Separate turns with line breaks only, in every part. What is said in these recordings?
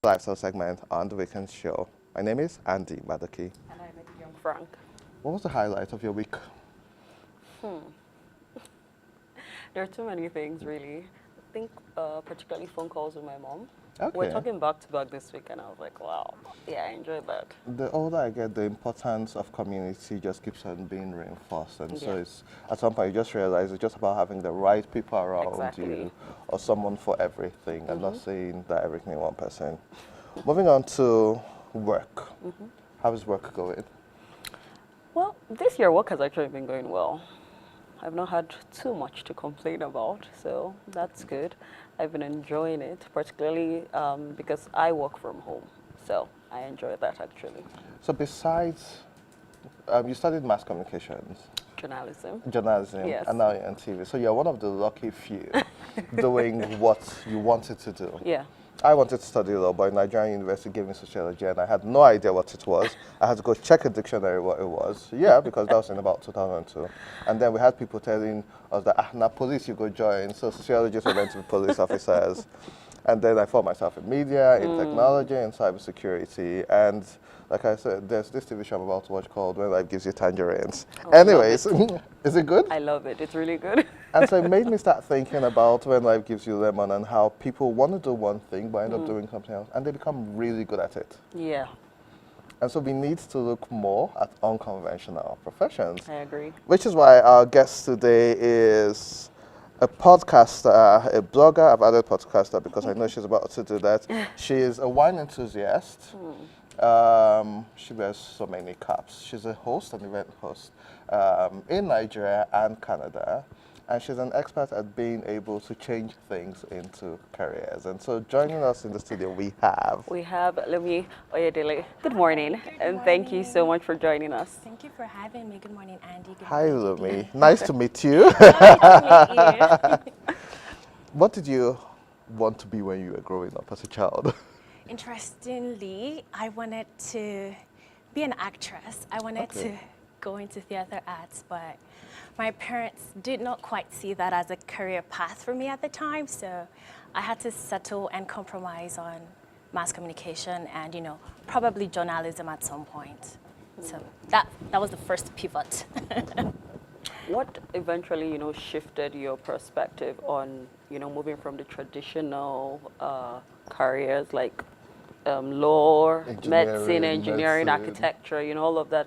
lifestyle segment on the weekend show. My name is Andy Madoki.
And I'm a young Frank.
What was the highlight of your week?
There are too many things, really. I think particularly phone calls with my mom. We're
Okay.
talking back to back this week, and I was like, wow, yeah, I enjoyed that.
The older I get, the importance of community just keeps on being reinforced. And so
Yeah.
it's at some point you just realize it's just about having the right people around
Exactly.
you or someone for everything and not saying that everything in one person. Moving on to work. How is work going?
Well, this year work has actually been going well. I've not had too much to complain about, so that's good. I've been enjoying it, particularly because I work from home, so I enjoy that actually.
So besides, you studied mass communications,
Journalism.
journalism,
Yes.
and now you're on TV. So you're one of the lucky few doing what you wanted to do.
Yeah.
I wanted to study law, but Nigerian University gave me sociology, and I had no idea what it was. I had to go check a dictionary what it was. Yeah, because that was in about 2002. And then we had people telling us that, now police you go join. So sociologists were meant to be police officers. And then I found myself in media, in technology, in cybersecurity. And like I said, there's this TV show I'm about to watch called When Life Gives You Tangerines.
Oh, I love
Anyways, is it good?
I love it. It's really good.
And so it made me start thinking about when life gives you lemon and how people want to do one thing but end up doing something else and they become really good at it.
Yeah,
And so we need to look more at unconventional professions,
I agree.
which is why our guest today is a podcaster, a blogger. I've added podcaster because I know she's about to do that. She is a wine enthusiast. She wears so many caps. She's a host, an event host in Nigeria and Canada. And she's an expert at being able to change things into careers. And so joining us in the studio, we have...
We have Lumi Oyedele. Good morning, and thank you so much for joining us.
Thank you for having me. Good morning, Andy. Good
Hi,
morning,
Lumi. Nice to meet you.
Nice to meet you.
What did you want to be when you were growing up as a child?
Interestingly, I wanted to be an actress. I wanted to go into theater arts, but my parents did not quite see that as a career path for me at the time, so I had to settle and compromise on mass communication and, probably journalism at some point. So that was the first pivot.
What eventually, shifted your perspective on, moving from the traditional careers like law, medicine, engineering, architecture, all of that,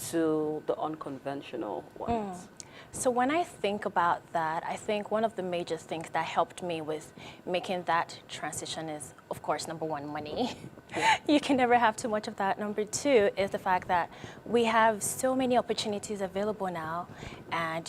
to the unconventional ones?
So when I think about that, I think one of the major things that helped me with making that transition is, of course, number one, money. You can never have too much of that. Number two is the fact that we have so many opportunities available now, and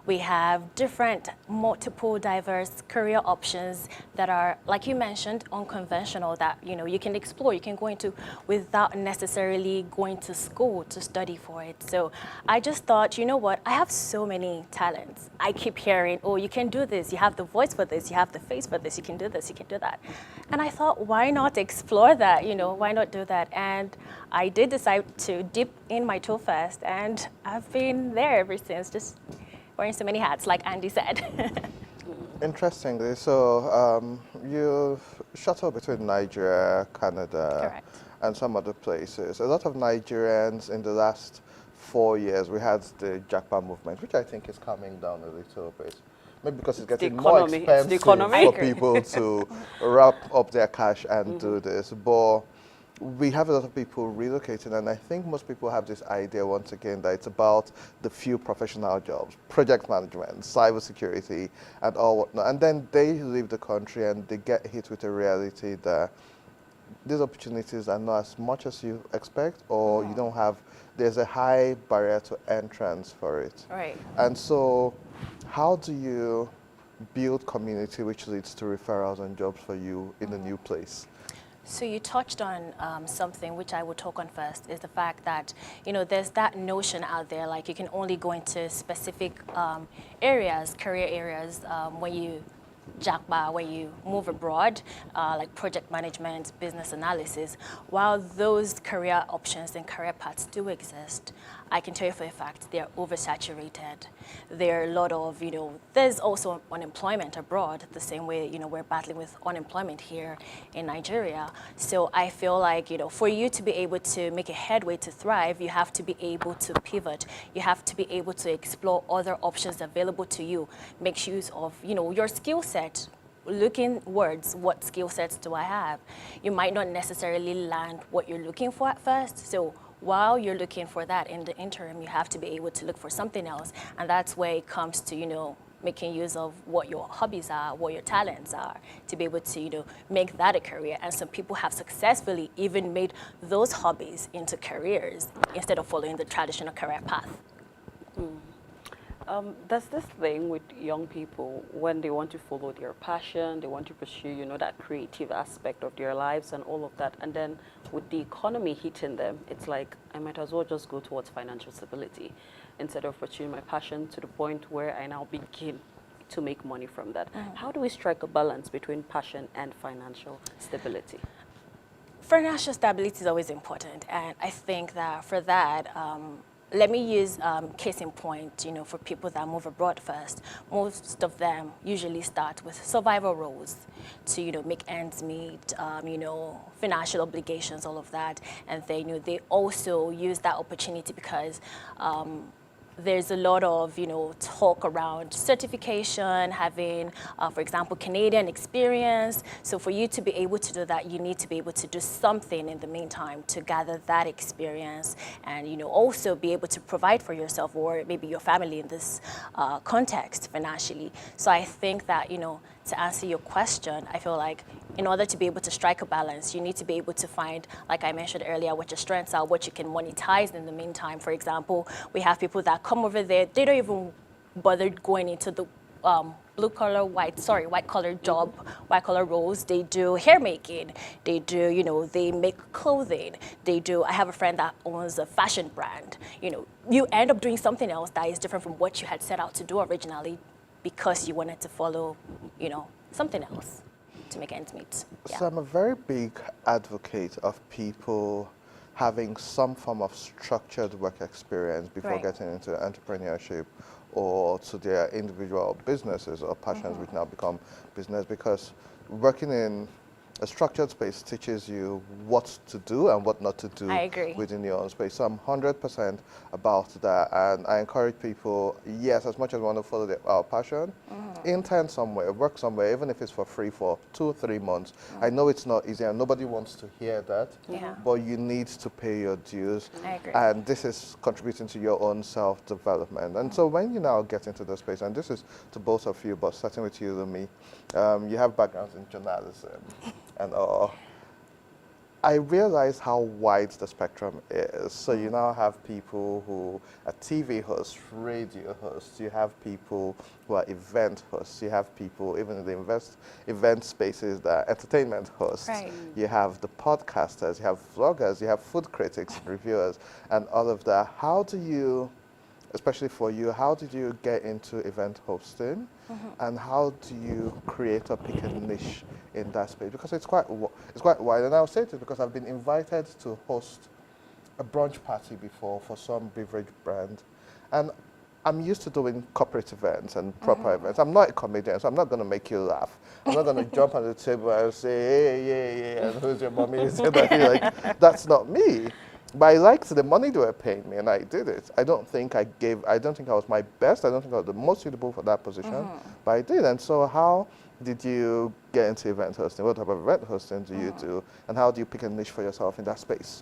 we have different, multiple, diverse career options that are, like you mentioned, unconventional, that you can explore, you can go into without necessarily going to school to study for it. So I just thought, you know what, I have so many talents. I keep hearing, oh, you can do this, you have the voice for this, you have the face for this, you can do this, you can do that. And I thought, why not explore that? Why not do that? And I did decide to dip in my toe first, and I've been there ever since, just wearing so many hats, like Andy said.
Interestingly, so you shuttle between Nigeria, Canada,
Correct.
and some other places. A lot of Nigerians in the last 4 years, we had the Jackpot movement, which I think is coming down a little bit. Maybe because it's getting more
economy. It's the
expensive
economy.
for people to wrap up their cash and do this. But we have a lot of people relocating, and I think most people have this idea, once again, that it's about the few professional jobs, project management, cybersecurity, and all whatnot. And then they leave the country and they get hit with a reality that these opportunities are not as much as you expect, or you don't have, there's a high barrier to entrance for it.
Right.
And so how do you build community which leads to referrals and jobs for you in a new place?
So you touched on something which I would talk on first, is the fact that, there's that notion out there, like you can only go into specific areas, career areas, when you jackpot when you move abroad, like project management, business analysis. While those career options and career paths do exist, I can tell you for a fact they're oversaturated. There are a lot of, there's also unemployment abroad, the same way, we're battling with unemployment here in Nigeria. So I feel like, for you to be able to make a headway to thrive, you have to be able to pivot. You have to be able to explore other options available to you. Make use of, your skill set. Looking words, what skill sets do I have? You might not necessarily land what you're looking for at first. So while you're looking for that in the interim, you have to be able to look for something else. And that's where it comes to, making use of what your hobbies are, what your talents are, to be able to, make that a career. And some people have successfully even made those hobbies into careers instead of following the traditional career path.
There's this thing with young people when they want to follow their passion, they want to pursue, that creative aspect of their lives and all of that. And then with the economy hitting them, it's like, I might as well just go towards financial stability instead of pursuing my passion to the point where I now begin to make money from that. How do we strike a balance between passion and financial stability?
Financial stability is always important. And I think that for that, let me use case in point, for people that move abroad first. Most of them usually start with survival roles to, make ends meet, financial obligations, all of that. And then, they also use that opportunity because there's a lot of, talk around certification, having, for example, Canadian experience. So for you to be able to do that, you need to be able to do something in the meantime to gather that experience and, also be able to provide for yourself or maybe your family in this context financially. So I think that, to answer your question, I feel like in order to be able to strike a balance, you need to be able to find, like I mentioned earlier, what your strengths are, what you can monetize in the meantime. For example, we have people that come over there, they don't even bother going into the white collar job, white collar roles. They do hair making, they do, they make clothing, I have a friend that owns a fashion brand. You end up doing something else that is different from what you had set out to do originally because you wanted to follow, something else to make ends meet. Yeah.
So I'm a very big advocate of people having some form of structured work experience before getting into entrepreneurship or to their individual businesses or passions which now become business, because working in a structured space teaches you what to do and what not to do within your own space. So I'm 100% about that, and I encourage people, yes, as much as we want to follow our passion, intern somewhere, work somewhere, even if it's for free for 2-3 months. I know it's not easy and nobody wants to hear that, but you need to pay your dues.
I agree.
And this is contributing to your own self-development. And so when you now get into the space, and this is to both of you, but starting with you, Lumi, you have backgrounds in journalism and all. I realize how wide the spectrum is. So you now have people who are TV hosts, radio hosts, you have people who are event hosts, you have people even in the event spaces that are entertainment hosts.
Right.
You have the podcasters, you have vloggers, you have food critics, reviewers, and all of that. How do you, especially for you, how did you get into event hosting? And how do you create or pick a niche in that space? Because it's quite wide. And I'll say this because I've been invited to host a brunch party before for some beverage brand. And I'm used to doing corporate events and proper events. I'm not a comedian, so I'm not going to make you laugh. I'm not going to jump on the table and say, hey, and who's your mommy? Like, that's not me. But I liked the money they were paying me, and I did it. I don't think I was my best. I don't think I was the most suitable for that position, but I did. And so how did you get into event hosting? What type of event hosting do you do? And how do you pick a niche for yourself in that space?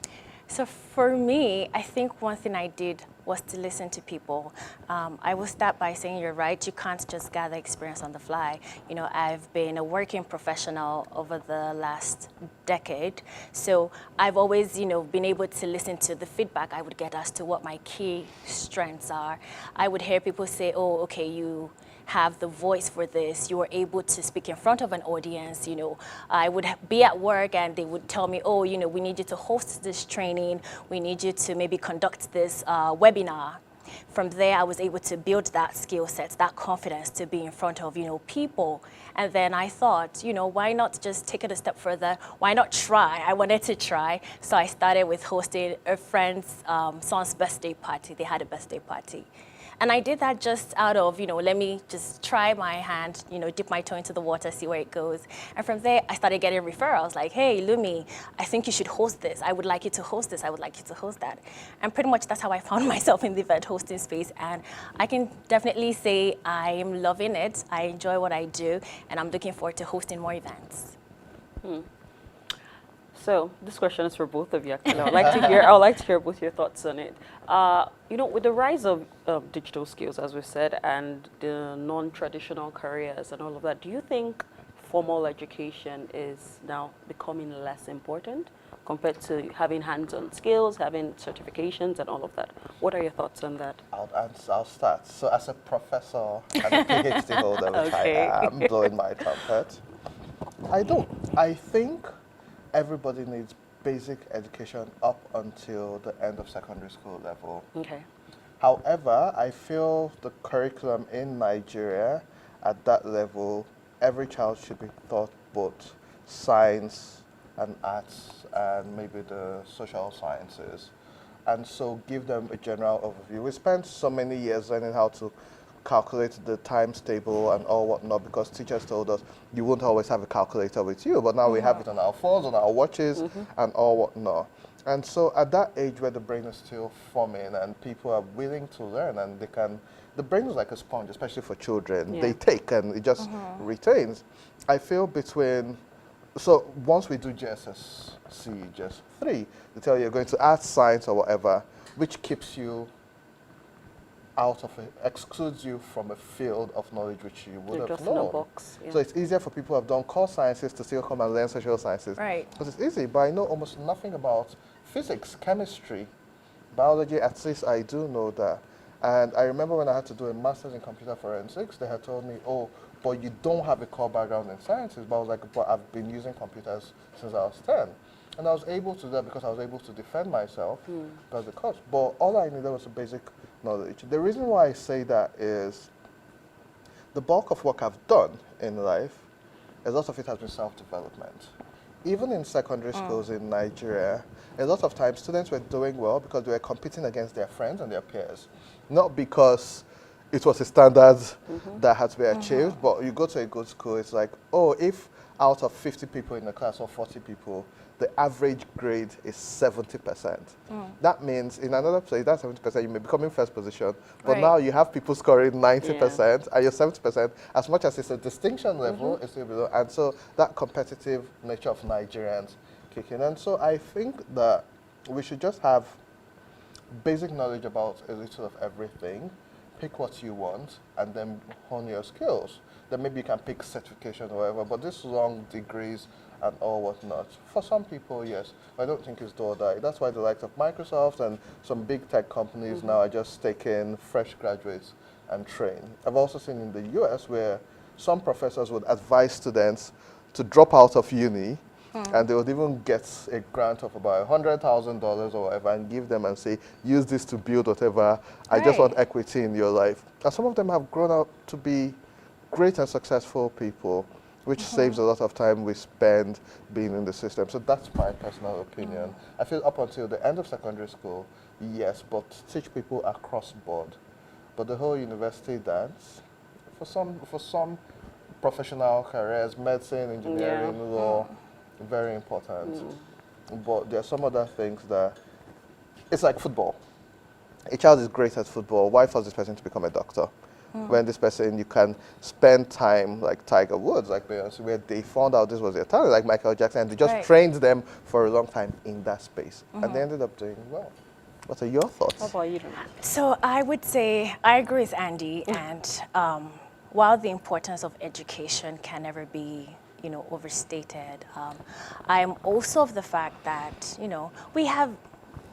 So for me, I think one thing I did was to listen to people. I will start by saying you're right, you can't just gather experience on the fly. I've been a working professional over the last decade. So I've always, been able to listen to the feedback I would get as to what my key strengths are. I would hear people say, oh, okay, you have the voice for this, you are able to speak in front of an audience. I would be at work and they would tell me, oh, we need you to host this training, we need you to maybe conduct this webinar. From there, I was able to build that skill set, that confidence to be in front of, people. And then I thought, why not just take it a step further? Why not try? I wanted to try. So I started with hosting a friend's son's birthday party. They had a birthday party. And I did that just out of, let me just try my hand, dip my toe into the water, see where it goes. And from there, I started getting referrals like, hey, Lumi, I think you should host this. I would like you to host this. I would like you to host that. And pretty much that's how I found myself in the event hosting space. And I can definitely say I'm loving it. I enjoy what I do. And I'm looking forward to hosting more events.
So this question is for both of you. Actually, I would like to hear both your thoughts on it. With the rise of digital skills, as we said, and the non-traditional careers and all of that, do you think formal education is now becoming less important compared to having hands-on skills, having certifications, and all of that? What are your thoughts on that?
I'll start. So as a professor and a PhD holder, which
Okay.
I am, blowing my trumpet, I don't. I think everybody needs basic education up until the end of secondary school level.
Okay.
However, I feel the curriculum in Nigeria at that level, every child should be taught both science and arts and maybe the social sciences. And so give them a general overview. We spent so many years learning how to calculate the times table and all whatnot because teachers told us you won't always have a calculator with you, but now we have it on our phones, on our watches, and all whatnot. And so at that age where the brain is still forming and people are willing to learn and the brain is like a sponge, especially for children.
Yeah.
They take and it just retains. I feel so once we do GSSC, just 3, they tell you you're going to arts, science or whatever, which keeps you out of it, excludes you from a field of knowledge which you would have
Just
known.
in a box. Yeah.
So it's easier for people who have done core sciences to still come and learn social sciences.
Right.
Because it's easy, but I know almost nothing about physics, chemistry, biology. At least I do know that. And I remember when I had to do a master's in computer forensics, they had told me, oh, but you don't have a core background in sciences. But I was like, but I've been using computers since I was 10. And I was able to do that because I was able to defend myself. That's the course. But all I needed was a basic knowledge. The reason why I say that is the bulk of work I've done in life, a lot of it has been self-development. Even in secondary schools in Nigeria, a lot of times students were doing well because they were competing against their friends and their peers. Not because it was a standard that had to be achieved, but you go to a good school, it's like, oh, if out of 50 people in the class or 40 people, the average grade is 70%. That means in another place, that 70%, you may be coming first position, but
Right.
now you have people scoring 90% and you're 70%. As much as it's a distinction level, it's still below. And so that competitive nature of Nigerians kick in. And so I think that we should just have basic knowledge about a little of everything, pick what you want, and then hone your skills. Then maybe you can pick certification or whatever, but these long degrees and all whatnot, for some people, yes. I don't think it's do or die. That's why the likes of Microsoft and some big tech companies now are just taking fresh graduates and train. I've also seen in the US where some professors would advise students to drop out of uni and they would even get a grant of about $100,000 or whatever and give them and say, use this to build whatever. I just want
Right.
equity in your life. And some of them have grown out to be great and successful people, which saves a lot of time we spend being in the system. So that's my personal opinion. I feel up until the end of secondary school, yes, but teach people across board. But the whole university dance, for some professional careers, medicine, engineering, law, very important. But there are some other things that, it's like football. A child is great at football. Why force this person to become a doctor? When this person, you can spend time like Tiger Woods, like Beyonce, where they found out this was their talent, like Michael Jackson, and they just
Right.
trained them for a long time in that space. And they ended up doing well. What are your thoughts?
How about you? Donna?
So I would say I agree with Andy, and while the importance of education can never be, overstated, I am also of the fact that, we have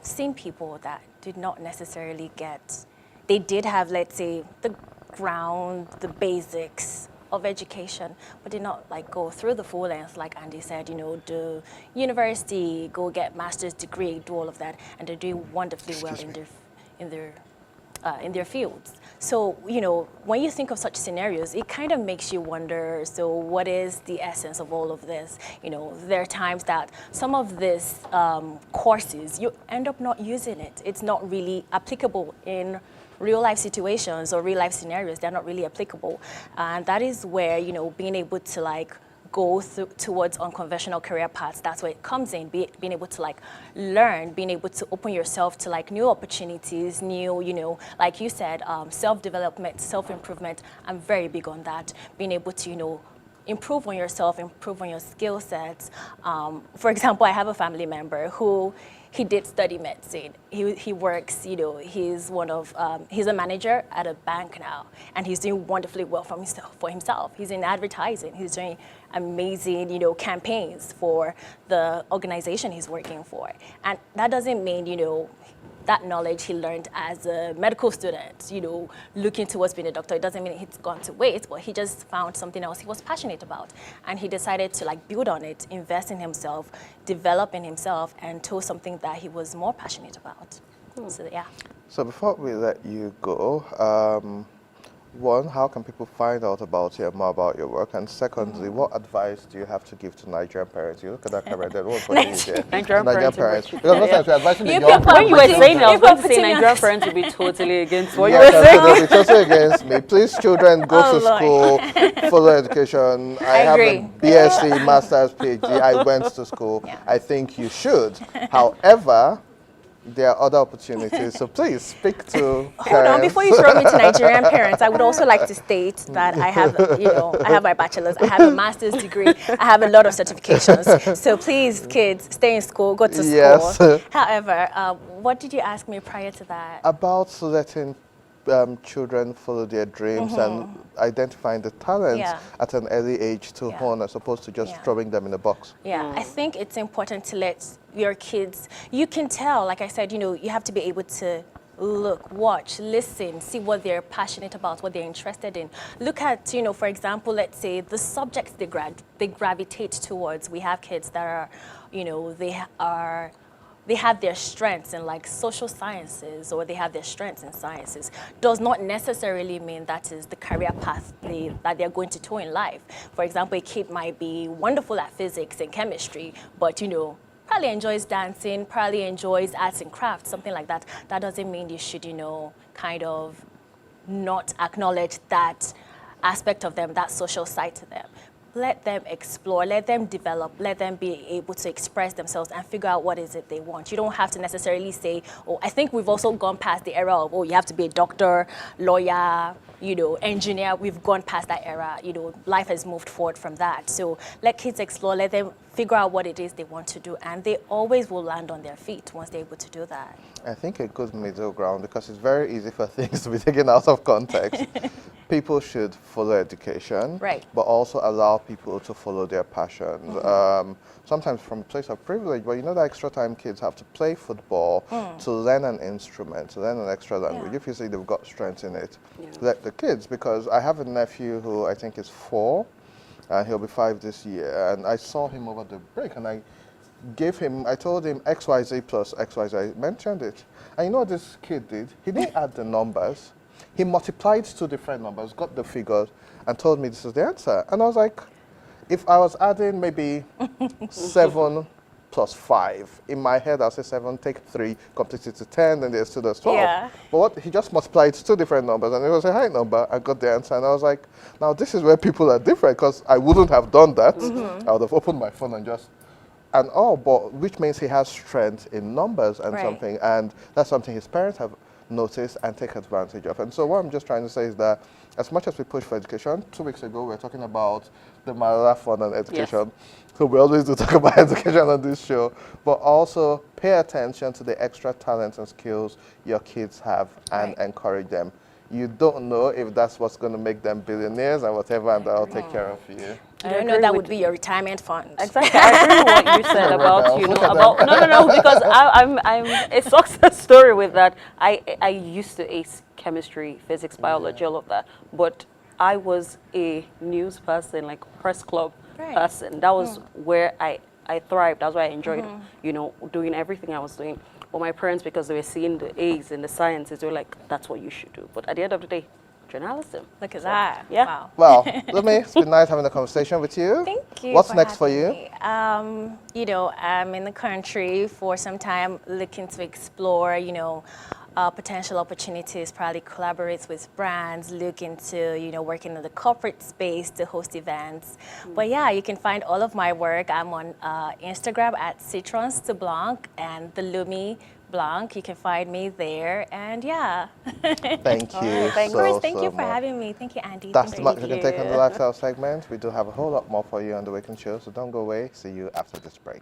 seen people that did not necessarily they did have, let's say, the ground, the basics of education, but did not go through the full length, like Andy said, do university, go get master's degree, do all of that, and they're doing wonderfully well in their in their fields. So, you know, when you think of such scenarios, it kind of makes you wonder, so what is the essence of all of this? You know, there are times that some of these courses, you end up not using it. It's not really applicable in real life situations or real life scenarios. They're not really applicable. And that is where, you know, being able to like go towards unconventional career paths, that's where it comes in, being able to like learn, being able to open yourself to like new opportunities, new, you know, like you said, self-development, self-improvement. I'm very big on that, being able to, you know, improve on yourself, improve on your skill sets. For example, I have a family member who he did study medicine. He works, you know, he's a manager at a bank now, and he's doing wonderfully well for himself. He's in advertising. He's doing amazing, you know, campaigns for the organization he's working for. And that doesn't mean, you know, that knowledge he learned as a medical student, you know, looking towards being a doctor, it doesn't mean it's gone to waste, but he just found something else he was passionate about. And he decided to like build on it, invest in himself, develop in himself, and to something that he was more passionate about. So, yeah.
So before we let you go, one, how can people find out about you and more about your work? And secondly, what advice do you have to give to Nigerian parents? You look at that camera, then what for you here?
Nigerian parents.
Because most times you're advising the young
people
When you were
putting-
saying, I was
people
going to say
putting
Nigerian
us-
parents would be totally against what you
Yes,
were
and
saying.
so they'll be totally against me. Please, children, go
Oh,
to
Lord.
school, follow education. I have
agree.
a BSc, Master's, PhD. I went to school.
Yeah.
I think you should. However, there are other opportunities. So please speak to
Hold on,
parents.
before you throw me to Nigerian parents, I would also like to state that I have, you know, I have my bachelor's, I have a master's degree, I have a lot of certifications. So please, kids, stay in school, go to
Yes.
school. However, what did you ask me prior to that?
About letting children follow their dreams and identifying the talents
Yeah.
at an early age to hone, as opposed to just
Yeah.
throwing them in a box.
Yeah, I think it's important to let your kids, you can tell, like I said, you know, you have to be able to look, watch, listen, see what they're passionate about, what they're interested in. Look at, you know, for example, let's say the subjects they gravitate towards. We have kids that are, you know, they have their strengths in like social sciences, or they have their strengths in sciences. Does not necessarily mean that is the career path that they're going to do in life. For example, a kid might be wonderful at physics and chemistry, but, you know, probably enjoys dancing, probably enjoys arts and crafts, something like that. That doesn't mean you should, you know, kind of not acknowledge that aspect of them, that social side to them. Let them explore, let them develop, let them be able to express themselves and figure out what is it they want. You don't have to necessarily say, oh, I think we've also gone past the era of, oh, you have to be a doctor, lawyer, you know, engineer. We've gone past that era. You know, life has moved forward from that. So let kids explore, let them figure out what it is they want to do, and they always will land on their feet once they're able to do that.
I think a good middle ground, because it's very easy for things to be taken out of context. People should follow education,
Right.
but also allow people to follow their passions. Sometimes from a place of privilege, but you know, the extra time kids have to play football, to learn an instrument, to learn an extra language.
Yeah.
If you see they've got strength in it, let the kids, because I have a nephew who I think is 4, and he'll be 5 this year, and I saw him over the break, and I told him XYZ plus XYZ, I mentioned it. And you know what this kid did? He didn't add the numbers. He multiplied 2 different numbers, got the figures, and told me this is the answer. And I was like, if I was adding maybe 7 plus 5, in my head I'll say 7, take 3, complete it to 10, then there's 2, there's 12.
Yeah.
But what he just multiplied 2 different numbers, and it was a high number. I got the answer, and I was like, now this is where people are different, because I wouldn't have done that. I would have opened my phone and just, and but which means he has strength in numbers and
Right.
something, and that's something his parents have noticed and take advantage of. And so what I'm just trying to say is that as much as we push for education, 2 weeks ago we were talking about the marathon and education. So we always do talk about education on this show, but also pay attention to the extra talents and skills your kids have and
Right.
encourage them. You don't know if that's what's going to make them billionaires and whatever, and that'll take care of you.
You don't know that would be your retirement fund.
Exactly. I agree with what you said about, you know,
Look at
about, no, because I'm a success story with that. I used to ace chemistry, physics, biology, all of that, but I was a news person, like press club
Right.
person. That was where I thrived. That's why I enjoyed, you know, doing everything I was doing. Or my parents, because they were seeing the A's in the sciences, they were like, that's what you should do. But at the end of the day, journalism.
Look at
So,
that.
Yeah.
Wow.
Well, Lumi, it's been nice having a conversation with you.
Thank you.
What's
for
next for
having
you?
me. You know, I'm in the country for some time, looking to explore, you know, potential opportunities, probably collaborate with brands, looking to, you know, working in the corporate space to host events. But yeah, you can find all of my work. I'm on Instagram at Citrons to Blanc and the Lumi Blanc. You can find me there. And yeah.
Thank
All
you
right, thanks.
Of course,
so,
thank
so
you for
much.
having me. Thank you, Andy.
That's the
Thank
much
you.
you can take on the
you.
lifestyle segment. We do have a whole lot more for you on the Weekend Show, so don't go away. See you after this break.